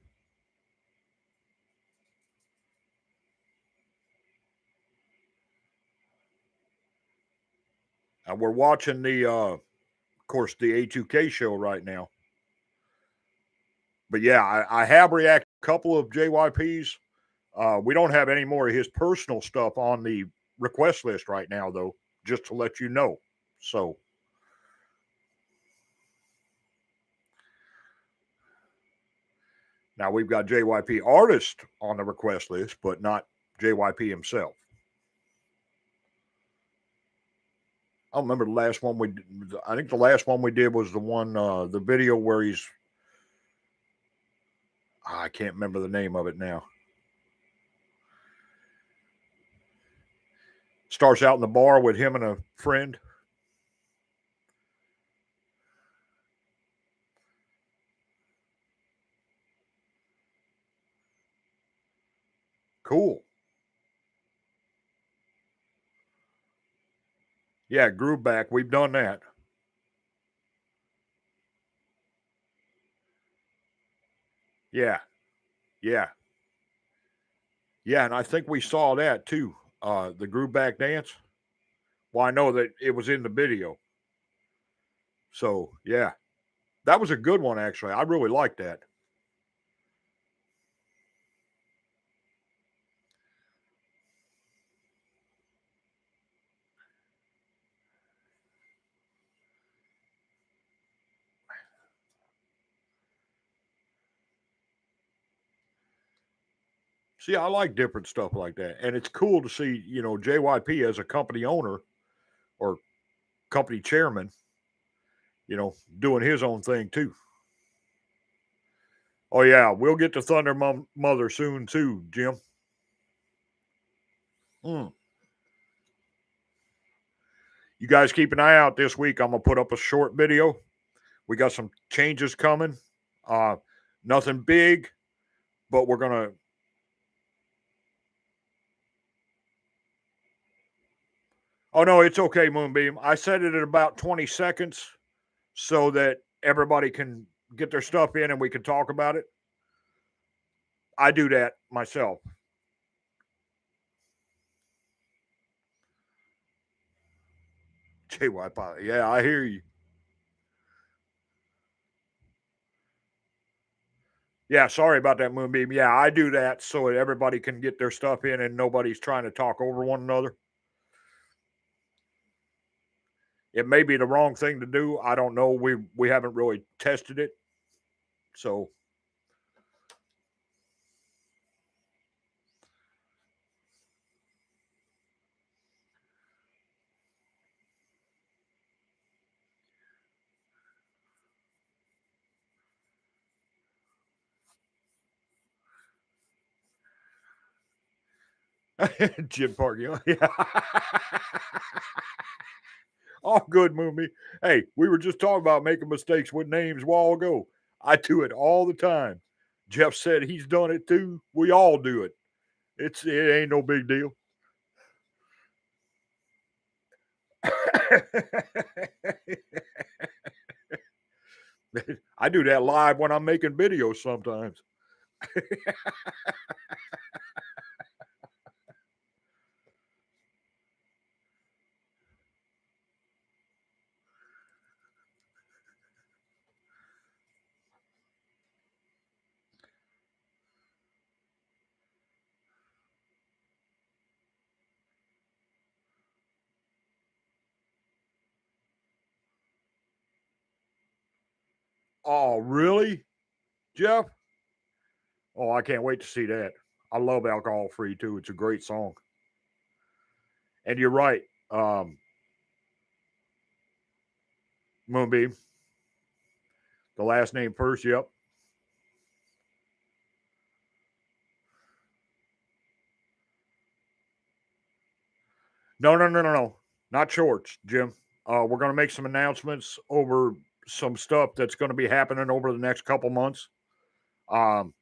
We're watching of course, the A2K show right now. But yeah, I have reacted to a couple of JYPs. We don't have any more of his personal stuff on the request list right now, though, just to let you know. So now we've got JYP artist on the request list, but not JYP himself. I don't remember the last one we. I think the last one we did was the one, the video where he's. I can't remember the name of it now. Starts out in the bar with him and a friend. Cool. Yeah, groove back. We've done that. Yeah. Yeah. Yeah, and I think we saw that too. The groove back dance. Well, I know that it was in the video. So, yeah. That was a good one actually. I really liked that. See, I like different stuff like that. And it's cool to see, JYP as a company owner or company chairman, doing his own thing too. Oh yeah, we'll get to Thunder Mother soon too, Jim. Mm. You guys keep an eye out this week. I'm gonna put up a short video. We got some changes coming. Uh, Nothing big, but we're gonna. Oh no, it's okay, Moonbeam. I said it in about 20 seconds so that everybody can get their stuff in and we can talk about it. I do that myself. JY, yeah, I hear you. Yeah, sorry about that, Moonbeam. Yeah, I do that so that everybody can get their stuff in and nobody's trying to talk over one another. It may be the wrong thing to do. I don't know. We haven't really tested it. So, Jim Park, yeah. All good, Moonbeam. Hey, we were just talking about making mistakes with names a while ago. I do it all the time. Jeff said he's done it too. We all do it. It ain't no big deal. I do that live when I'm making videos sometimes. Oh, really, Jeff? Oh, I can't wait to see that. I love Alcohol Free too. It's a great song. And you're right. Moonbeam, the last name first. Yep. No, no, no, no, no. Not shorts, Jim. We're going to make some announcements over some stuff that's going to be happening over the next couple months. Um,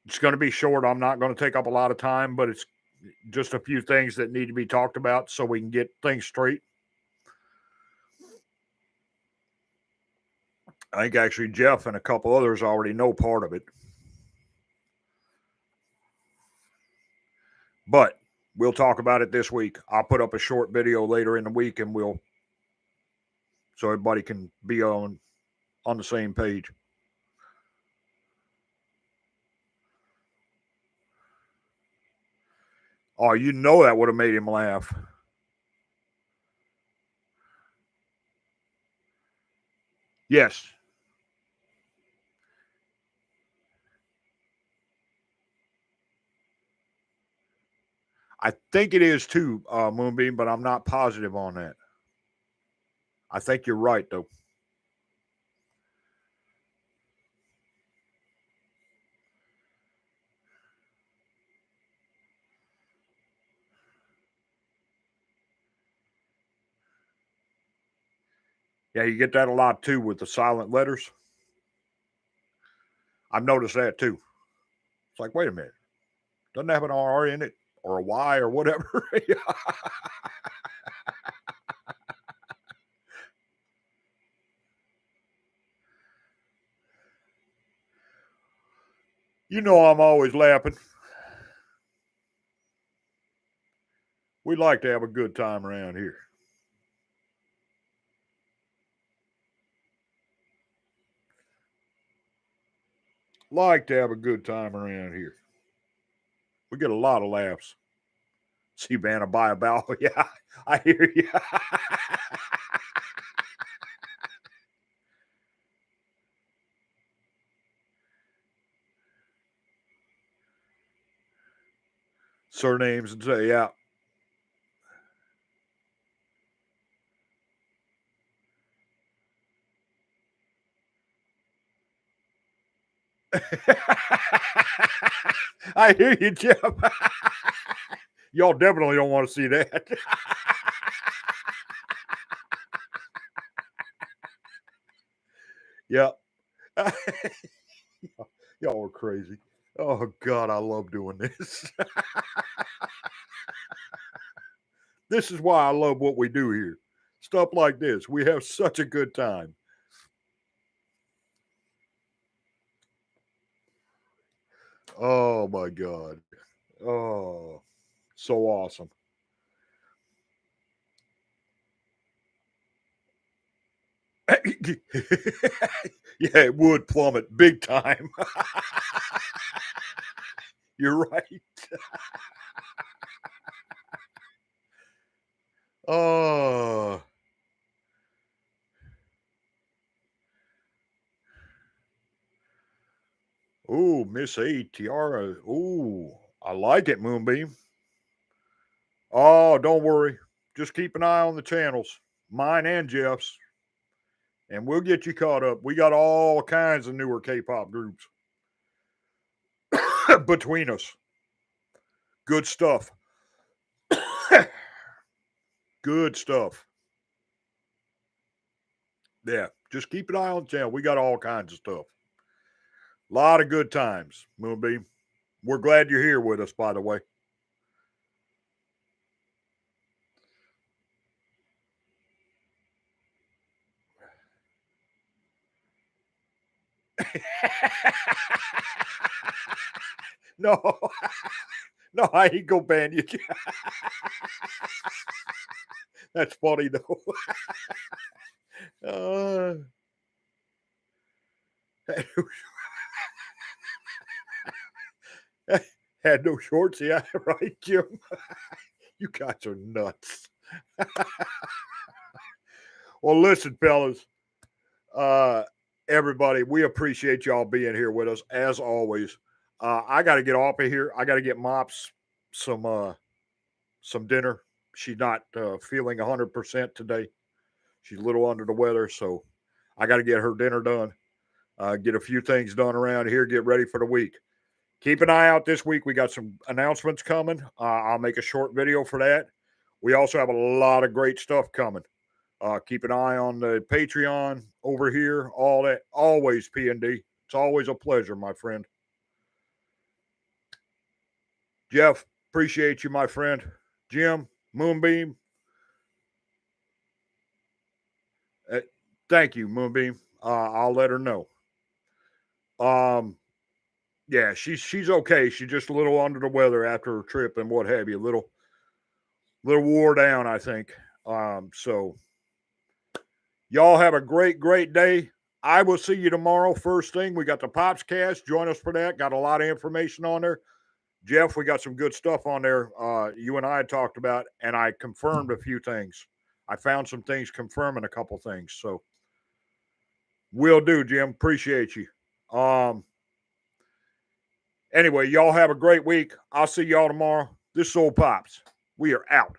it's going to be short. I'm not going to take up a lot of time, but it's just a few things that need to be talked about so we can get things straight. I think actually Jeff and a couple others already know part of it. But we'll talk about it this week. I'll put up a short video later in the week and we'll so everybody can be on the same page. Oh, you know that would have made him laugh. Yes. I think it is too, Moonbeam, but I'm not positive on that. I think you're right though. Yeah, you get that a lot too with the silent letters. I've noticed that too. It's like, wait a minute, doesn't have an R in it or a Y or whatever. You know I'm always laughing. We like to have a good time around here. Like to have a good time around here. We get a lot of laughs. See Vanna buy a bow. Yeah, I hear you. Surnames and say, yeah. I hear you, Jeff. Y'all definitely don't want to see that. Yeah. Y'all are crazy. Oh, God, I love doing this. This is why I love what we do here. Stuff like this. We have such a good time. Oh, my God. Oh, so awesome. Yeah, it would plummet big time. You're right. Oh. Ooh, Miss A Tiara. Ooh, I like it, Moonbeam. Oh, don't worry. Just keep an eye on the channels, mine and Jeff's, and we'll get you caught up. We got all kinds of newer K-pop groups between us. Good stuff. Good stuff. Yeah, just keep an eye on the channel. We got all kinds of stuff. A lot of good times, Moonbeam. We're glad you're here with us, by the way. No, no, I ain't gonna ban you. That's funny though. Had no shorts, yeah, right, Jim. You guys are nuts. Well, listen, fellas, everybody, we appreciate y'all being here with us as always. I got to get off of here. I got to get Mops some dinner. She's not feeling 100% today. She's a little under the weather, so I got to get her dinner done. Get a few things done around here. Get ready for the week. Keep an eye out this week. We got some announcements coming. I'll make a short video for that. We also have a lot of great stuff coming. Keep an eye on the Patreon over here. All that. Always P&D. It's always a pleasure, my friend. Jeff, appreciate you, my friend. Jim, Moonbeam. Thank you, Moonbeam. I'll let her know. Yeah, she's okay. She's just a little under the weather after her trip and what have you. A little wore down, I think. So y'all have a great day. I will see you tomorrow. First thing, we got the Pops Cast. Join us for that. Got a lot of information on there. Jeff, we got some good stuff on there. You and I talked about, and I confirmed a few things. I found some things confirming a couple things. So will do, Jim. Appreciate you. Anyway, y'all have a great week. I'll see y'all tomorrow. This is Old Pops. We are out.